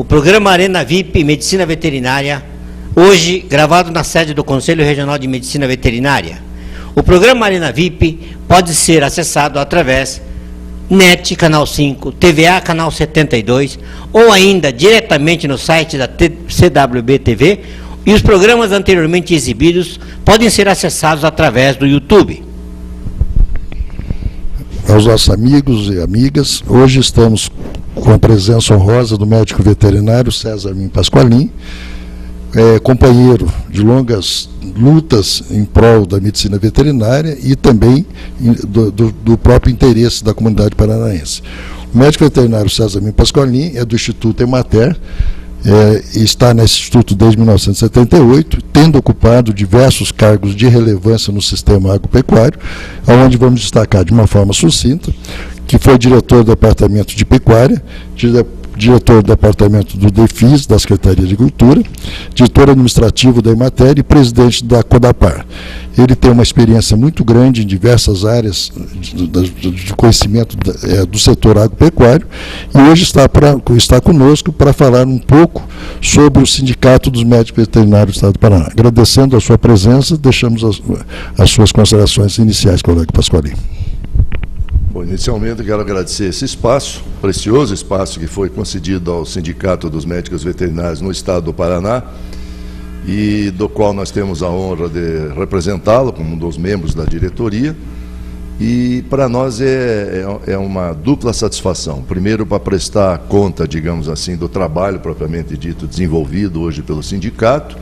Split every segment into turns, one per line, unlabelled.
programa Arena VIP Medicina Veterinária, hoje gravado na sede do Conselho Regional de Medicina Veterinária. O programa Arena VIP pode ser acessado através NET, Canal 5, TVA, Canal 72, ou ainda diretamente no site da CWB TV, e os programas anteriormente exibidos podem ser acessados através do YouTube.
Aos nossos amigos e amigas, hoje estamos com a presença honrosa do médico veterinário César Min Pasqualin, companheiro de longas lutas em prol da medicina veterinária e também do próprio interesse da comunidade paranaense. O médico veterinário César Min Pasqualin é do Instituto Emater, está nesse instituto desde 1978, tendo ocupado diversos cargos de relevância no sistema agropecuário, onde vamos destacar de uma forma sucinta, que foi diretor do Departamento de Pecuária, diretor do Departamento do DEFIS, da Secretaria de Agricultura, diretor administrativo da Emater e presidente da CODAPAR. Ele tem uma experiência muito grande em diversas áreas de conhecimento do setor agropecuário e hoje está conosco para falar um pouco sobre o Sindicato dos Médicos Veterinários do Estado do Paraná. Agradecendo a sua presença, deixamos as suas considerações iniciais, colega Pasqualin.
Bom, inicialmente eu quero agradecer esse espaço, precioso espaço que foi concedido ao Sindicato dos Médicos Veterinários no Estado do Paraná e do qual nós temos a honra de representá-lo como um dos membros da diretoria. E para nós é uma dupla satisfação. Primeiro, para prestar conta, digamos assim, do trabalho propriamente dito desenvolvido hoje pelo sindicato.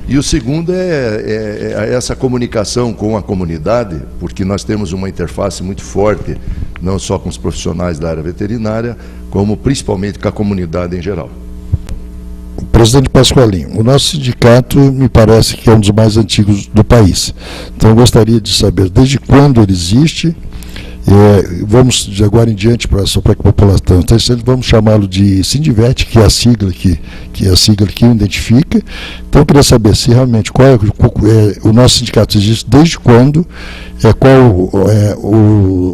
E o segundo é essa comunicação com a comunidade, porque nós temos uma interface muito forte, não só com os profissionais da área veterinária, como principalmente com a comunidade em geral.
Presidente Pasqualin, o nosso sindicato me parece que é um dos mais antigos do país. Então eu gostaria de saber desde quando ele existe. Vamos de agora em diante, só para que a população, então, vamos chamá-lo de Sindivet, que é a sigla que o identifica. Então eu queria saber se realmente o nosso sindicato existe desde quando,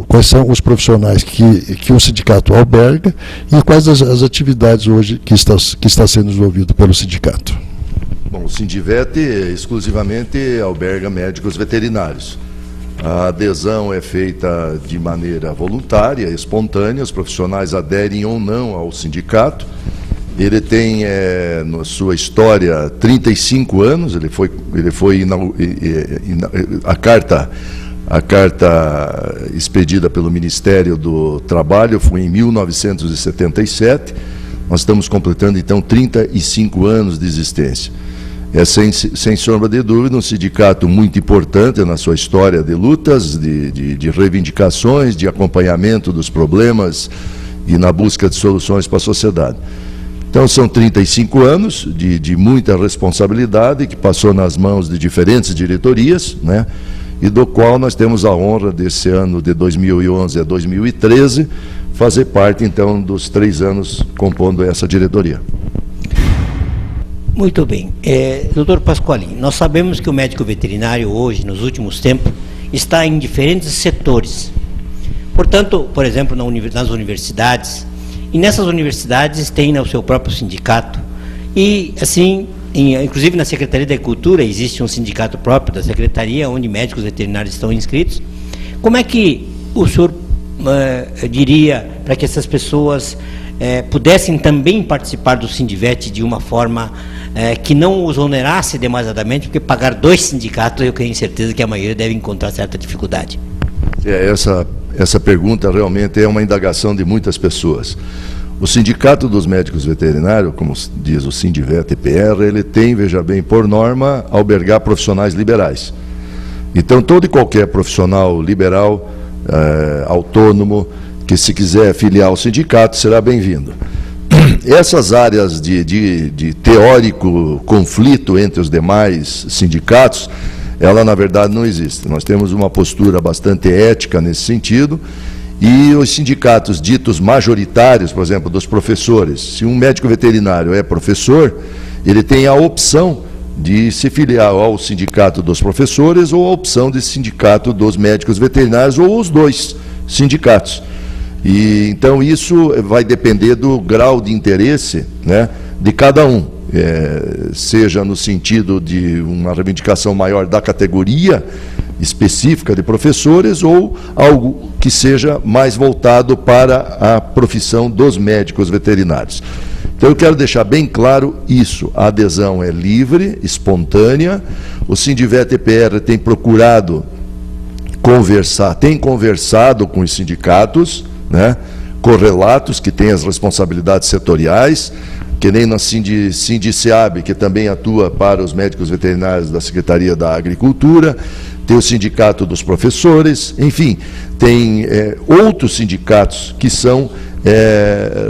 quais são os profissionais que o sindicato alberga e quais as atividades hoje que está sendo desenvolvido pelo sindicato.
Bom, o Sindivet exclusivamente alberga médicos veterinários. A adesão é feita de maneira voluntária, espontânea, os profissionais aderem ou não ao sindicato. Ele tem, na sua história, 35 anos, a carta expedida pelo Ministério do Trabalho foi em 1977, nós estamos completando, então, 35 anos de existência. É, sem sombra de dúvida, um sindicato muito importante na sua história de lutas, de reivindicações, de acompanhamento dos problemas e na busca de soluções para a sociedade. Então, são 35 anos de muita responsabilidade que passou nas mãos de diferentes diretorias, né, e do qual nós temos a honra, desse ano de 2011 a 2013, fazer parte, então, dos 3 anos compondo essa diretoria.
Muito bem. Doutor Pasqualin, nós sabemos que o médico veterinário hoje, nos últimos tempos, está em diferentes setores. Portanto, por exemplo, nas universidades, e nessas universidades tem o seu próprio sindicato, e assim, inclusive na Secretaria da Agricultura existe um sindicato próprio da Secretaria, onde médicos veterinários estão inscritos. Como é que o senhor diria para que essas pessoas pudessem também participar do Sindivet de uma forma que não os onerasse demasiadamente, porque pagar 2 sindicatos, eu tenho certeza que a maioria deve encontrar certa dificuldade.
Essa pergunta realmente é uma indagação de muitas pessoas. O Sindicato dos Médicos Veterinários, como diz o Sindivet-PR, ele tem, veja bem, por norma, albergar profissionais liberais. Então, todo e qualquer profissional liberal, autônomo, que se quiser filiar ao sindicato, será bem-vindo. Essas áreas de teórico conflito entre os demais sindicatos, ela na verdade não existe. Nós temos uma postura bastante ética nesse sentido, e os sindicatos ditos majoritários, por exemplo, dos professores, se um médico veterinário é professor, ele tem a opção de se filiar ao sindicato dos professores ou a opção de sindicato dos médicos veterinários, ou os 2 sindicatos. E então isso vai depender do grau de interesse, né, de cada um, seja no sentido de uma reivindicação maior da categoria específica de professores ou algo que seja mais voltado para a profissão dos médicos veterinários. Então eu quero deixar bem claro isso, a adesão é livre, espontânea, o Sindivet-EPR tem procurado conversar, tem conversado com os sindicatos, né, correlatos que têm as responsabilidades setoriais, que nem na Sindiceab, que também atua para os médicos veterinários da Secretaria da Agricultura, tem o Sindicato dos Professores, enfim, tem outros sindicatos que são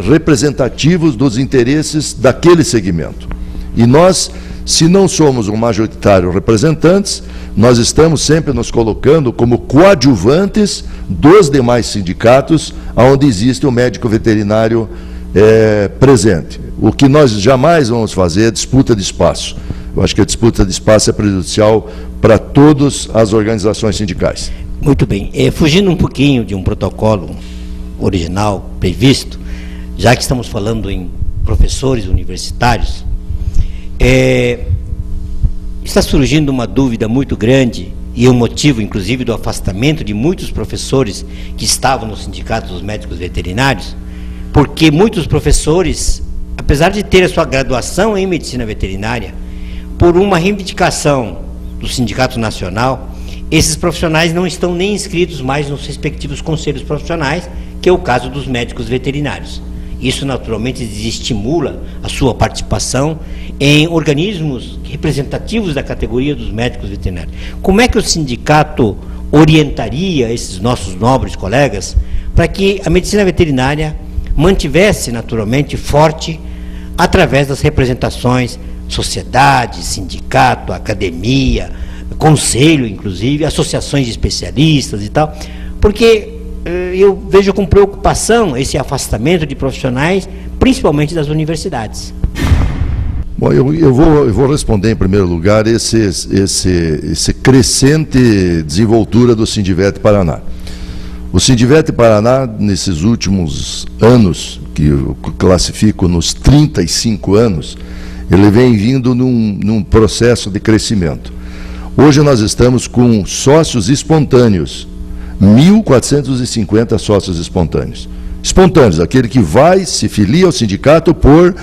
representativos dos interesses daquele segmento. E nós, se não somos um majoritário representantes, nós estamos sempre nos colocando como coadjuvantes dos demais sindicatos onde existe o médico veterinário presente. O que nós jamais vamos fazer é disputa de espaço. Eu acho que a disputa de espaço é prejudicial para todas as organizações sindicais.
Muito bem. Fugindo um pouquinho de um protocolo original previsto, já que estamos falando em professores universitários, está surgindo uma dúvida muito grande, e o motivo, inclusive, do afastamento de muitos professores que estavam no Sindicato dos Médicos Veterinários, porque muitos professores, apesar de ter a sua graduação em Medicina Veterinária, por uma reivindicação do Sindicato Nacional, esses profissionais não estão nem inscritos mais nos respectivos conselhos profissionais, que é o caso dos médicos veterinários. Isso, naturalmente, desestimula a sua participação em organismos representativos da categoria dos médicos veterinários. Como é que o sindicato orientaria esses nossos nobres colegas para que a medicina veterinária mantivesse, naturalmente, forte através das representações, sociedade, sindicato, academia, conselho, inclusive, associações de especialistas e tal, porque eu vejo com preocupação esse afastamento de profissionais, principalmente das universidades.
Bom, eu vou responder em primeiro lugar esse crescente desenvoltura do Sindivet Paraná. O Sindivet Paraná, nesses últimos anos, que eu classifico nos 35 anos, ele vem vindo num processo de crescimento. Hoje nós estamos com sócios espontâneos, 1.450 sócios espontâneos. Espontâneos, aquele que vai, se filia ao sindicato por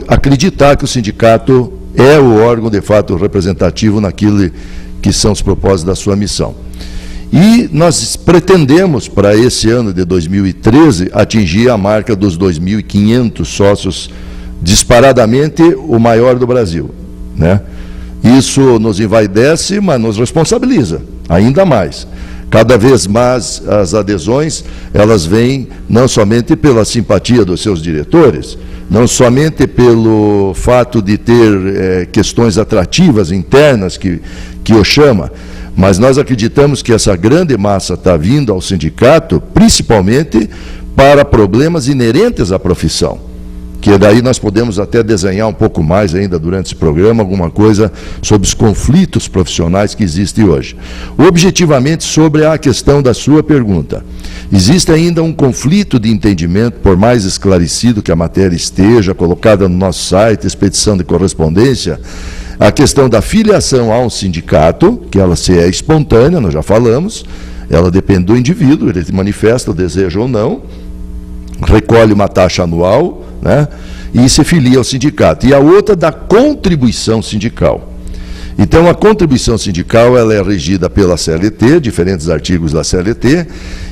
acreditar que o sindicato é o órgão, de fato, representativo naquilo que são os propósitos da sua missão. E nós pretendemos, para esse ano de 2013, atingir a marca dos 2.500 sócios, disparadamente o maior do Brasil, né? Isso nos envaidece, mas nos responsabiliza, ainda mais. Cada vez mais as adesões, elas vêm não somente pela simpatia dos seus diretores, não somente pelo fato de ter questões atrativas internas que o chama, mas nós acreditamos que essa grande massa está vindo ao sindicato, principalmente para problemas inerentes à profissão, que daí nós podemos até desenhar um pouco mais ainda durante esse programa, alguma coisa sobre os conflitos profissionais que existem hoje. Objetivamente, sobre a questão da sua pergunta, existe ainda um conflito de entendimento, por mais esclarecido que a matéria esteja, colocada no nosso site, expedição de correspondência, a questão da filiação a um sindicato, que ela se é espontânea, nós já falamos, ela depende do indivíduo, ele manifesta o desejo ou não, recolhe uma taxa anual, né, e se filia ao sindicato. E a outra da contribuição sindical. Então, a contribuição sindical ela é regida pela CLT, diferentes artigos da CLT,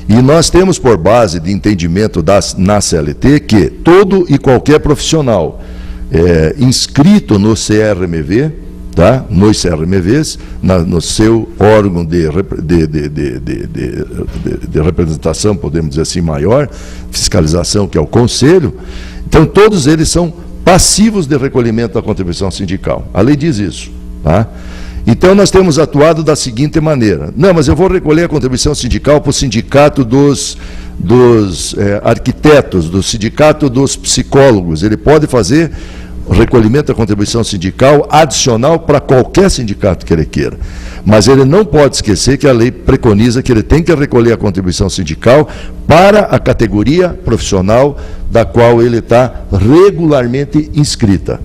e nós temos por base de entendimento na CLT que todo e qualquer profissional inscrito no CRMV, tá, nos CRMVs, no seu órgão de representação, podemos dizer assim, maior, fiscalização, que é o Conselho, então todos eles são passivos de recolhimento da contribuição sindical. A lei diz isso, tá? Então nós temos atuado da seguinte maneira: não, mas eu vou recolher a contribuição sindical para o sindicato dos arquitetos, do sindicato dos psicólogos. Ele pode fazer o recolhimento da contribuição sindical adicional para qualquer sindicato que ele queira. Mas ele não pode esquecer que a lei preconiza que ele tem que recolher a contribuição sindical para a categoria profissional da qual ele está regularmente inscrita.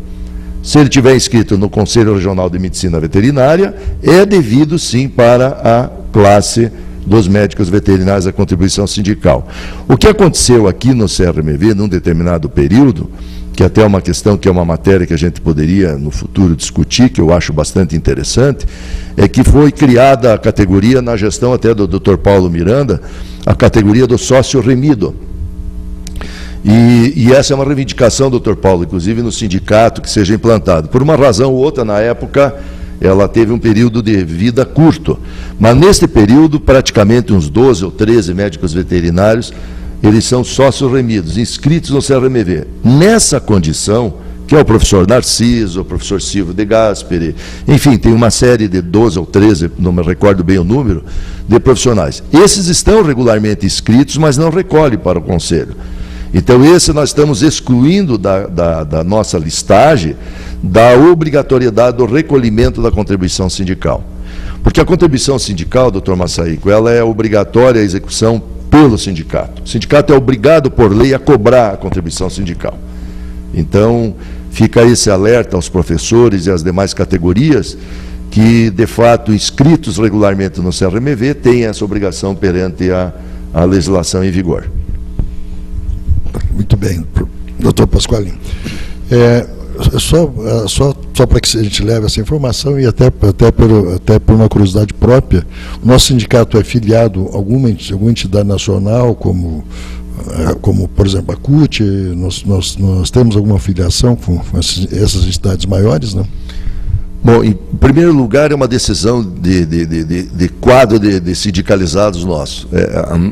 Se ele tiver inscrito no Conselho Regional de Medicina Veterinária, é devido sim para a classe dos médicos veterinários a contribuição sindical. O que aconteceu aqui no CRMV, num determinado período, que até é uma questão que é uma matéria que a gente poderia no futuro discutir, que eu acho bastante interessante, é que foi criada a categoria, na gestão até do Dr. Paulo Miranda, a categoria do sócio remido. E essa é uma reivindicação, Dr. Paulo, inclusive no sindicato, que seja implantado. Por uma razão ou outra, na época, ela teve um período de vida curto. Mas neste período, praticamente uns 12 ou 13 médicos veterinários, eles são sócios remidos, inscritos no CRMV. Nessa condição, que é o professor Narciso, o professor Silvio de Gasperi, enfim, tem uma série de 12 ou 13, não me recordo bem o número, de profissionais. Esses estão regularmente inscritos, mas não recolhem para o Conselho. Então, esse nós estamos excluindo da nossa listagem da obrigatoriedade do recolhimento da contribuição sindical. Porque a contribuição sindical, doutor Massaico, ela é obrigatória a execução pelo sindicato. O sindicato é obrigado por lei a cobrar a contribuição sindical. Então, fica esse alerta aos professores e às demais categorias que, de fato, inscritos regularmente no CRMV, têm essa obrigação perante a legislação em vigor.
Muito bem, doutor Pasqualin. Só para que a gente leve essa informação e até por uma curiosidade própria, o nosso sindicato é filiado a alguma entidade nacional, como por exemplo, a CUT, nós temos alguma filiação com essas entidades maiores, não?
Bom, em primeiro lugar, é uma decisão de quadro de sindicalizados nossos.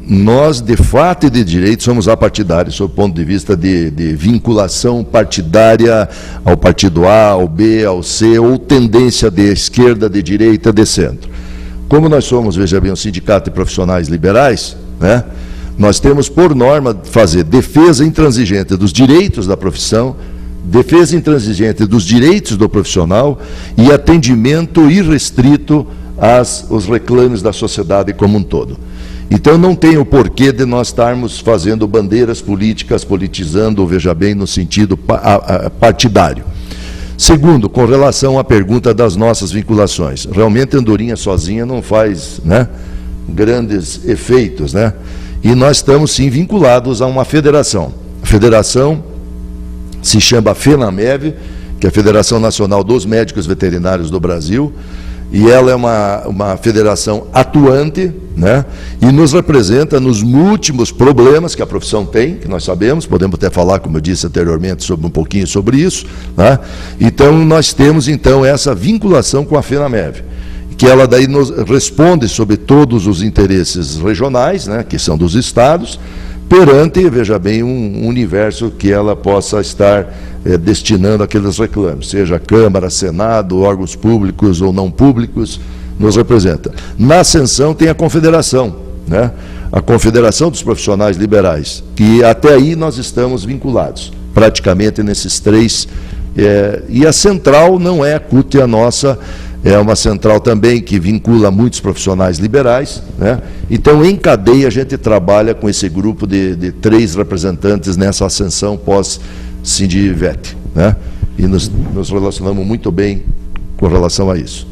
Nós, de fato e de direito, somos apartidários, sob o ponto de vista de vinculação partidária ao partido A, ao B, ao C, ou tendência de esquerda, de direita, de centro. Como nós somos, veja bem, um sindicato de profissionais liberais, né, nós temos, por norma, fazer defesa intransigente dos direitos da profissão, defesa intransigente dos direitos do profissional e atendimento irrestrito aos reclames da sociedade como um todo. Então, não tem o porquê de nós estarmos fazendo bandeiras políticas, politizando, veja bem, no sentido partidário. Segundo, com relação à pergunta das nossas vinculações, realmente a Andorinha sozinha não faz, né, grandes efeitos, né? E nós estamos, sim, vinculados a uma federação. A federação se chama FENAMEV, que é a Federação Nacional dos Médicos Veterinários do Brasil, e ela é uma federação atuante, né, e nos representa nos múltiplos problemas que a profissão tem, que nós sabemos, podemos até falar, como eu disse anteriormente, um pouquinho sobre isso, né? Então, nós temos, então, essa vinculação com a FENAMEV, que ela daí nos responde sobre todos os interesses regionais, né, que são dos estados, perante, veja bem, um universo que ela possa estar destinando aqueles reclames, seja Câmara, Senado, órgãos públicos ou não públicos, nos representa. Na ascensão tem a Confederação, né, a Confederação dos Profissionais Liberais, que até aí nós estamos vinculados, praticamente nesses três, e a central não é a CUT, a nossa, é uma central também que vincula muitos profissionais liberais, né? Então, em cadeia, a gente trabalha com esse grupo de 3 representantes nessa ascensão pós-Sindivete, né? E nos relacionamos muito bem com relação a isso.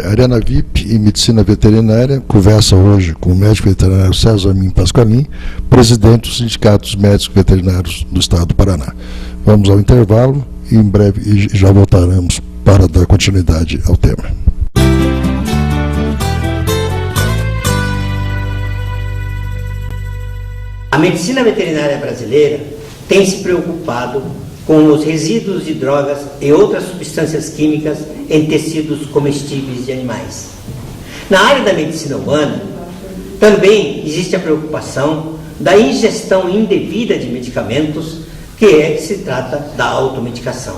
Arena VIP e Medicina Veterinária conversa hoje com o médico veterinário César Min Pasqualin, presidente do Sindicato dos Médicos Veterinários do Estado do Paraná. Vamos ao intervalo e em breve já voltaremos para dar continuidade ao tema.
A medicina veterinária brasileira tem se preocupado com os resíduos de drogas e outras substâncias químicas em tecidos comestíveis de animais. Na área da medicina humana, também existe a preocupação da ingestão indevida de medicamentos, que se trata da automedicação.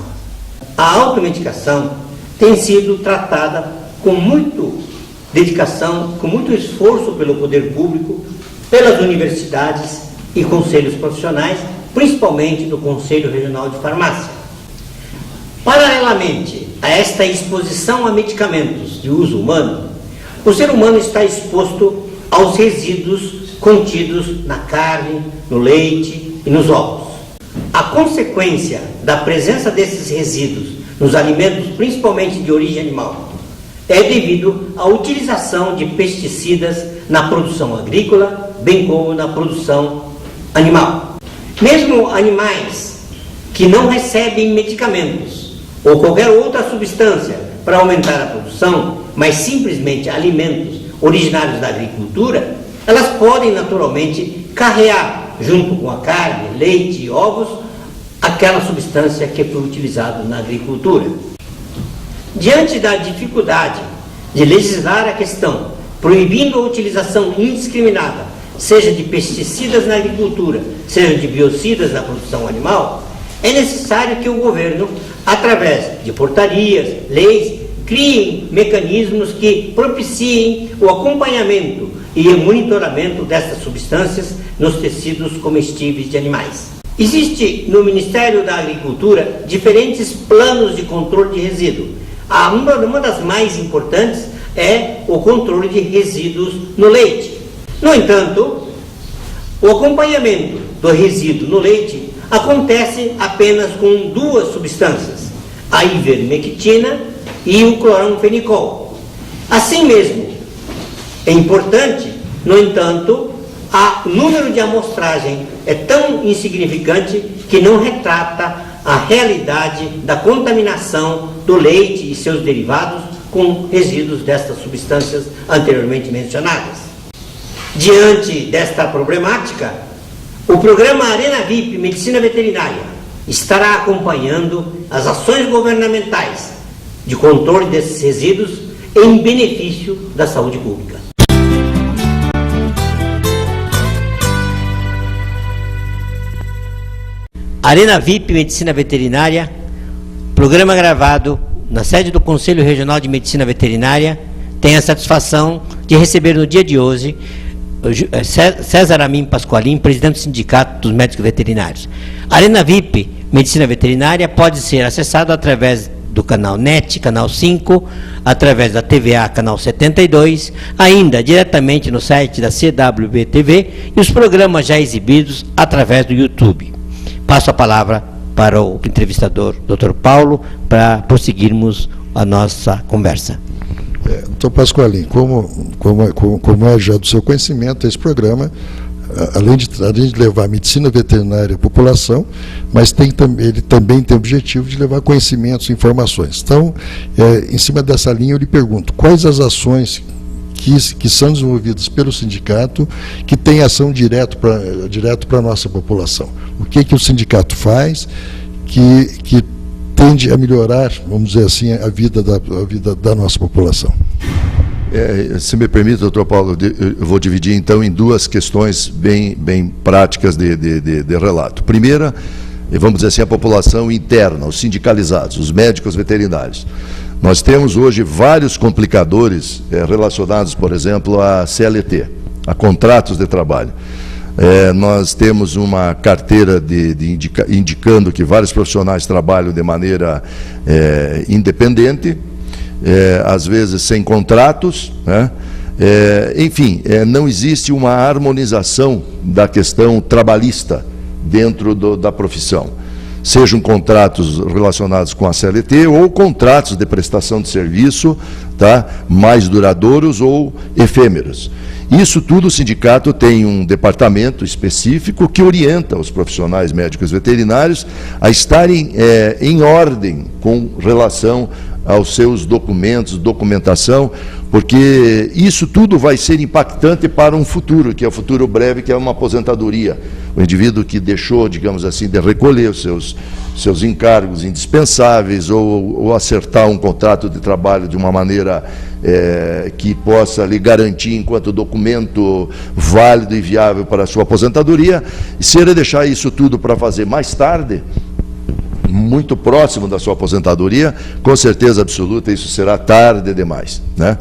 A automedicação tem sido tratada com muita dedicação, com muito esforço pelo poder público, pelas universidades e conselhos profissionais, principalmente do Conselho Regional de Farmácia. Paralelamente a esta exposição a medicamentos de uso humano, o ser humano está exposto aos resíduos contidos na carne, no leite e nos ovos. A consequência da presença desses resíduos nos alimentos, principalmente de origem animal, é devido à utilização de pesticidas na produção agrícola, bem como na produção animal. Mesmo animais que não recebem medicamentos ou qualquer outra substância para aumentar a produção, mas simplesmente alimentos originários da agricultura, elas podem naturalmente carregar, junto com a carne, leite e ovos, aquela substância que foi utilizada na agricultura. Diante da dificuldade de legislar a questão, proibindo a utilização indiscriminada, seja de pesticidas na agricultura, seja de biocidas na produção animal, é necessário que o governo, através de portarias, leis, criem mecanismos que propiciem o acompanhamento e o monitoramento dessas substâncias nos tecidos comestíveis de animais. Existe no Ministério da Agricultura diferentes planos de controle de resíduo. Uma das mais importantes é o controle de resíduos no leite. No entanto, o acompanhamento do resíduo no leite acontece apenas com duas substâncias, a ivermectina e o cloramfenicol. Assim mesmo, é importante, no entanto, o número de amostragem é tão insignificante que não retrata a realidade da contaminação do leite e seus derivados com resíduos destas substâncias anteriormente mencionadas. Diante desta problemática, o programa Arena VIP Medicina Veterinária estará acompanhando as ações governamentais de controle desses resíduos em benefício da saúde pública. Arena VIP Medicina Veterinária, programa gravado na sede do Conselho Regional de Medicina Veterinária, tem a satisfação de receber no dia de hoje César Amin Pasqualin, presidente do Sindicato dos Médicos Veterinários. A Arena VIP Medicina Veterinária pode ser acessada através do canal NET, canal 5, através da TVA, canal 72, ainda diretamente no site da CWB-TV e os programas já exibidos através do YouTube. Passo a palavra para o entrevistador, Dr. Paulo, para prosseguirmos a nossa conversa.
Dr. Pasqualin, como é já do seu conhecimento, esse programa, além de levar medicina veterinária à população, mas ele também tem o objetivo de levar conhecimentos e informações. Então, em cima dessa linha, eu lhe pergunto, quais as ações que são desenvolvidas pelo sindicato, que tem ação direto para a nossa população? O que o sindicato faz que tende a melhorar, vamos dizer assim, a vida da nossa população?
Se me permite, doutor Paulo, eu vou dividir então em duas questões bem práticas de relato. Primeira, vamos dizer assim, a população interna, os sindicalizados, os médicos veterinários. Nós temos hoje vários complicadores relacionados, por exemplo, à CLT, a contratos de trabalho. Nós temos uma carteira indicando que vários profissionais trabalham de maneira independente, às vezes sem contratos, né? Enfim, não existe uma harmonização da questão trabalhista dentro da profissão. Sejam contratos relacionados com a CLT ou contratos de prestação de serviço, tá, mais duradouros ou efêmeros. Isso tudo o sindicato tem um departamento específico que orienta os profissionais médicos veterinários a estarem em ordem com relação aos seus documentos, documentação, porque isso tudo vai ser impactante para um futuro, que é o futuro breve, que é uma aposentadoria. O indivíduo que deixou, digamos assim, de recolher os seus encargos indispensáveis ou acertar um contrato de trabalho de uma maneira que possa lhe garantir enquanto documento válido e viável para a sua aposentadoria, e se ele deixar isso tudo para fazer mais tarde, muito próximo da sua aposentadoria, com certeza absoluta, isso será tarde demais, né?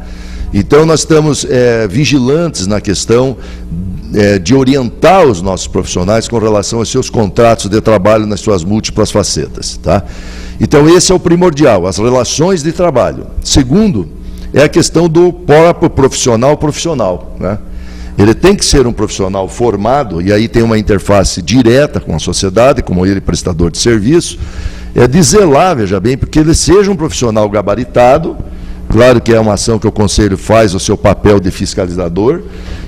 Então, nós estamos vigilantes na questão de orientar os nossos profissionais com relação aos seus contratos de trabalho nas suas múltiplas facetas, tá? Então, esse é o primordial, as relações de trabalho. Segundo, é a questão do próprio profissional, né? Ele tem que ser um profissional formado, e aí tem uma interface direta com a sociedade, como ele, prestador de serviço, de zelar, veja bem, porque ele seja um profissional gabaritado. Claro que é uma ação que o Conselho faz o seu papel de fiscalizador,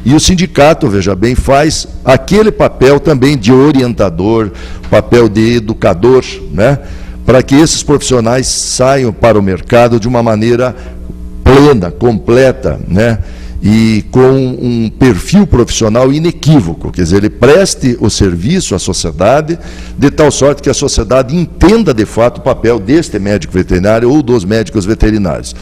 e o sindicato, veja bem, faz aquele papel também de orientador, papel de educador, né, para que esses profissionais saiam para o mercado de uma maneira plena, completa, né, e com um perfil profissional inequívoco, quer dizer, ele preste o serviço à sociedade, de tal sorte que a sociedade entenda de fato o papel deste médico veterinário ou dos médicos veterinários.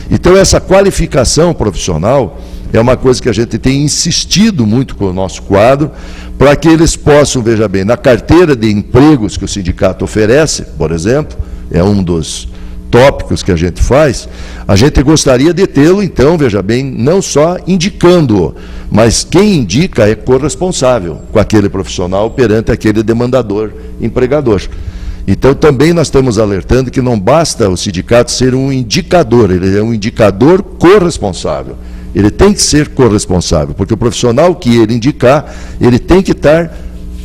Então, essa qualificação profissional é uma coisa que a gente tem insistido muito com o nosso quadro, para que eles possam, veja bem, na carteira de empregos que o sindicato oferece, por exemplo, é um dos tópicos que a gente faz, a gente gostaria de tê-lo, então, veja bem, não só indicando-o, mas quem indica é corresponsável com aquele profissional perante aquele demandador, empregador. Então, também nós estamos alertando que não basta o sindicato ser um indicador, ele é um indicador corresponsável. Ele tem que ser corresponsável, porque o profissional que ele indicar, ele tem que estar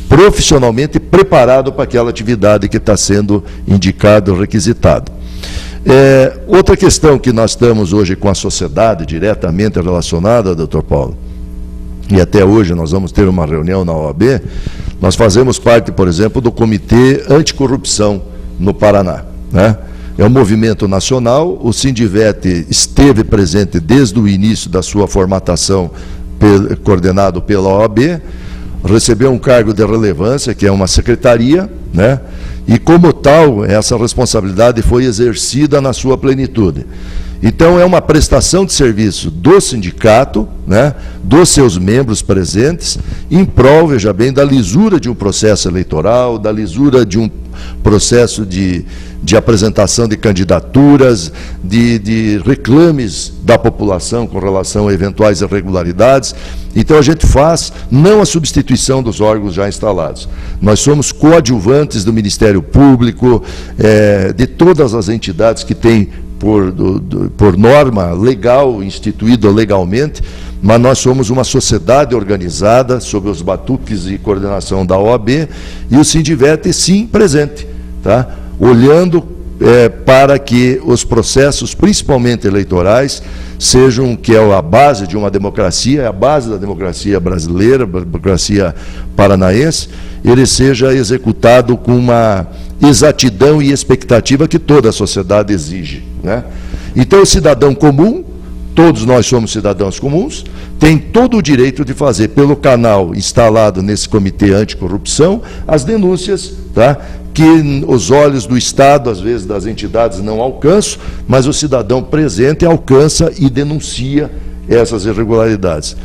profissionalmente preparado para aquela atividade que está sendo indicado, requisitado. Outra questão que nós estamos hoje com a sociedade diretamente relacionada, doutor Paulo, e até hoje nós vamos ter uma reunião na OAB, nós fazemos parte, por exemplo, do Comitê Anticorrupção no Paraná, né? É um movimento nacional, o Sindivete esteve presente desde o início da sua formatação, coordenado pela OAB, recebeu um cargo de relevância, que é uma secretaria, né? E como tal, essa responsabilidade foi exercida na sua plenitude. Então, é uma prestação de serviço do sindicato, né, dos seus membros presentes, em prol, veja bem, da lisura de um processo eleitoral, da lisura de um processo de apresentação de candidaturas, de reclames da população com relação a eventuais irregularidades. Então, a gente faz não a substituição dos órgãos já instalados. Nós somos coadjuvantes do Ministério Público, de todas as entidades que têm, por norma legal, instituída legalmente, mas nós somos uma sociedade organizada, sob os batuques e coordenação da OAB, e o Sindivete, sim, presente, tá? Olhando para que os processos, principalmente eleitorais, sejam, que é a base de uma democracia, é a base da democracia brasileira, democracia paranaense, ele seja executado com uma exatidão e expectativa que toda a sociedade exige, né? Então, o cidadão comum, todos nós somos cidadãos comuns, tem todo o direito de fazer, pelo canal instalado nesse Comitê Anticorrupção, as denúncias, tá? Que os olhos do Estado, às vezes das entidades, não alcançam, mas o cidadão presente alcança e denuncia essas irregularidades.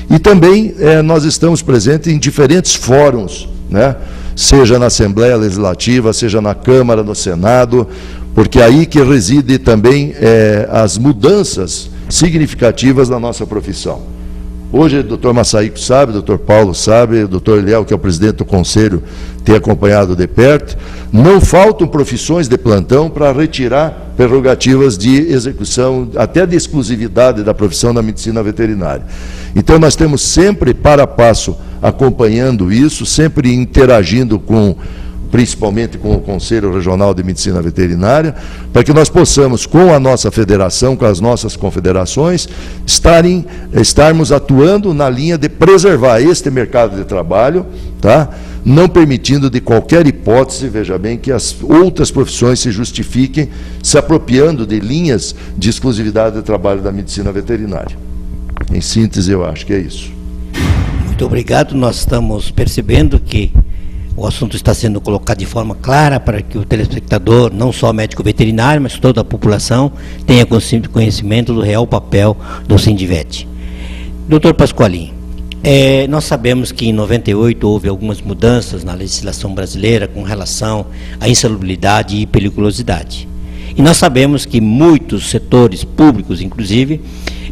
E também nós estamos presentes em diferentes fóruns, né? Seja na Assembleia Legislativa, seja na Câmara, no Senado, porque é aí que reside também as mudanças significativas na nossa profissão. Hoje, o doutor Massaico sabe, o doutor Paulo sabe, o doutor Eliel, que é o presidente do Conselho, tem acompanhado de perto, não faltam profissões de plantão para retirar prerrogativas de execução, até de exclusividade da profissão da medicina veterinária. Então, nós temos sempre, para a passo, acompanhando isso, sempre interagindo principalmente com o Conselho Regional de Medicina Veterinária, para que nós possamos, com a nossa federação, com as nossas confederações, estarmos atuando na linha de preservar este mercado de trabalho, tá? Não permitindo de qualquer hipótese, veja bem, que as outras profissões se justifiquem se apropriando de linhas de exclusividade de trabalho da medicina veterinária. Em síntese, eu acho que é isso.
Muito obrigado. Nós estamos percebendo que o assunto está sendo colocado de forma clara para que o telespectador, não só médico veterinário, mas toda a população, tenha conhecimento do real papel do Sindivete. Doutor Pasqualin, nós sabemos que em 98 houve algumas mudanças na legislação brasileira com relação à insalubridade e periculosidade. E nós sabemos que muitos setores públicos, inclusive,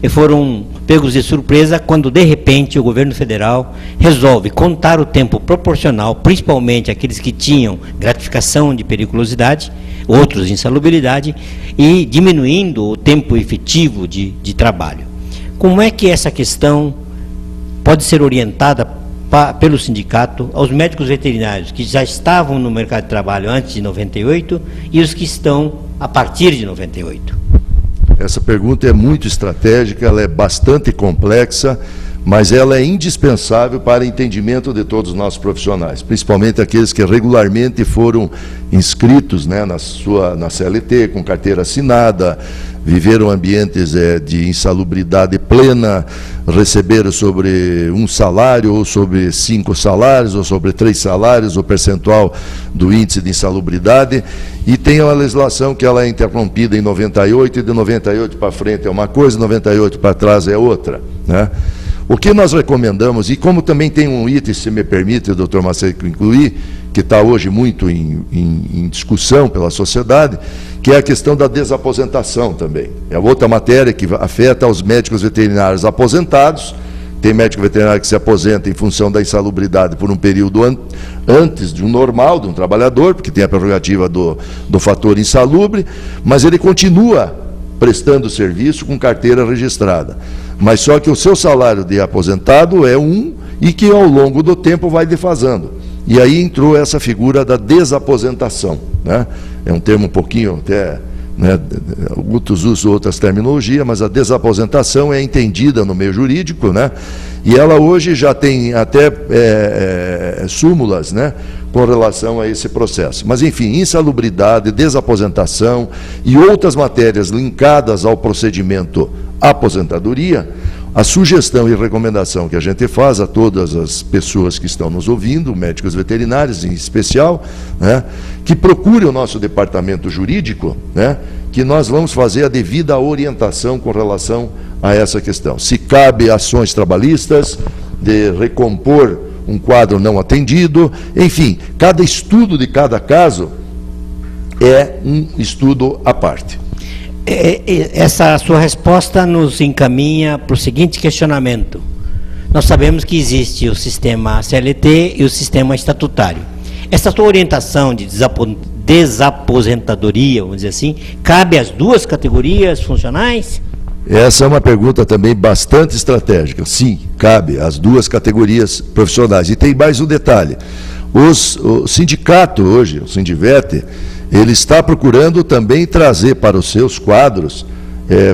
foram pegos de surpresa quando, de repente, o governo federal resolve contar o tempo proporcional, principalmente aqueles que tinham gratificação de periculosidade, outros de insalubridade, e diminuindo o tempo efetivo de trabalho. Como é que essa questão pode ser orientada pelo sindicato aos médicos veterinários que já estavam no mercado de trabalho antes de 98 e os que estão a partir de 98?
Essa pergunta é muito estratégica, ela é bastante complexa, mas ela é indispensável para o entendimento de todos os nossos profissionais, principalmente aqueles que regularmente foram inscritos, né, na CLT, com carteira assinada, viveram ambientes de insalubridade plena, receberam sobre um salário, ou sobre 5 salários, ou sobre 3 salários, o percentual do índice de insalubridade, e tem uma legislação que ela é interrompida em 98, e de 98 para frente é uma coisa, 98 para trás é outra, né? O que nós recomendamos, e como também tem um item, se me permite, doutor Macedo, incluir, que está hoje muito em discussão pela sociedade, que é a questão da desaposentação também. É outra matéria que afeta os médicos veterinários aposentados. Tem médico veterinário que se aposenta em função da insalubridade por um período antes de um normal, de um trabalhador, porque tem a prerrogativa do fator insalubre, mas ele continua prestando serviço com carteira registrada. Mas só que o seu salário de aposentado é e que ao longo do tempo vai defasando. E aí entrou essa figura da desaposentação, né? É um termo um pouquinho até, né, outros usam outras terminologias, mas a desaposentação é entendida no meio jurídico, né? E ela hoje já tem até súmulas, né, com relação a esse processo. Mas, enfim, insalubridade, desaposentação e outras matérias linkadas ao procedimento aposentadoria, a sugestão e recomendação que a gente faz a todas as pessoas que estão nos ouvindo, médicos veterinários em especial, né, que procure o nosso departamento jurídico, né, que nós vamos fazer a devida orientação com relação a essa questão. Se cabe ações trabalhistas, de recompor um quadro não atendido, enfim, cada estudo de cada caso é um estudo à parte.
Essa sua resposta nos encaminha para o seguinte questionamento. Nós sabemos que existe o sistema CLT e o sistema estatutário. Essa sua orientação de desaposentadoria, vamos dizer assim, cabe às duas categorias funcionais?
Essa é uma pergunta também bastante estratégica. Sim, cabe às duas categorias profissionais. E tem mais um detalhe. O sindicato hoje, o Sindivete, ele está procurando também trazer para os seus quadros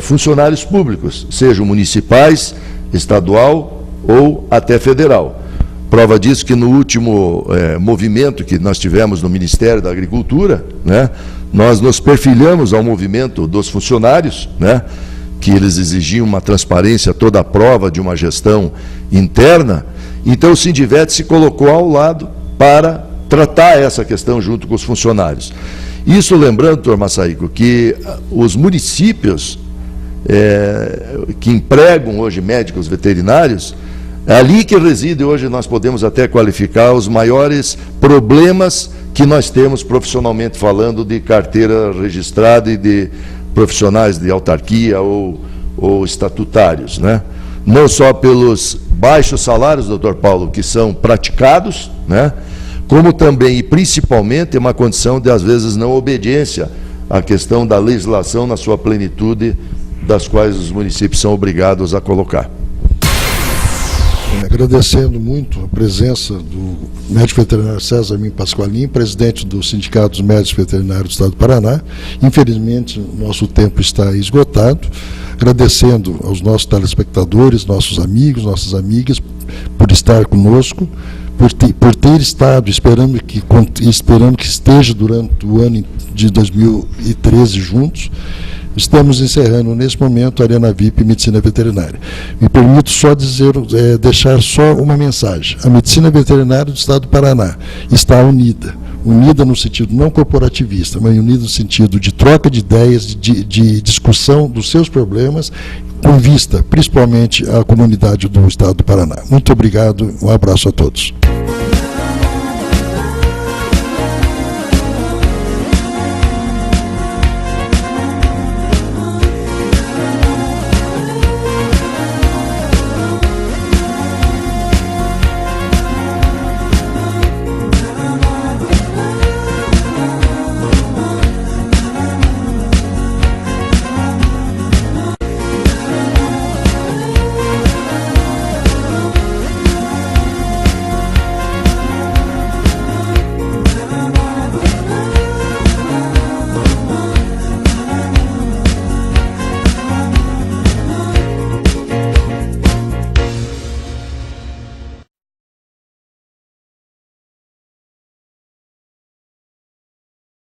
funcionários públicos, sejam municipais, estadual ou até federal. Prova disso que no último movimento que nós tivemos no Ministério da Agricultura, né, nós nos perfilhamos ao movimento dos funcionários, né, que eles exigiam uma transparência, toda a prova de uma gestão interna. Então o Sindivete se colocou ao lado para tratar essa questão junto com os funcionários. Isso lembrando, doutor Massaico, que os municípios que empregam hoje médicos veterinários, é ali que reside hoje, nós podemos até qualificar os maiores problemas que nós temos profissionalmente falando de carteira registrada e de profissionais de autarquia ou estatutários, né? Não só pelos baixos salários, doutor Paulo, que são praticados, né, como também e principalmente uma condição de, às vezes, não obediência à questão da legislação na sua plenitude, das quais os municípios são obrigados a colocar.
Agradecendo muito a presença do médico veterinário César Min Pasqualin, presidente do Sindicato dos Médicos Veterinários do Estado do Paraná. Infelizmente, o nosso tempo está esgotado. Agradecendo aos nossos telespectadores, nossos amigos, nossas amigas, por estar conosco, por ter estado, esperando que esteja durante o ano de 2013 juntos. Estamos encerrando, nesse momento, a Arena VIP Medicina Veterinária. Me permito só deixar só uma mensagem. A Medicina Veterinária do Estado do Paraná está unida no sentido não corporativista, mas unida no sentido de troca de ideias, de discussão dos seus problemas, com vista, principalmente, à comunidade do Estado do Paraná. Muito obrigado, um abraço a todos.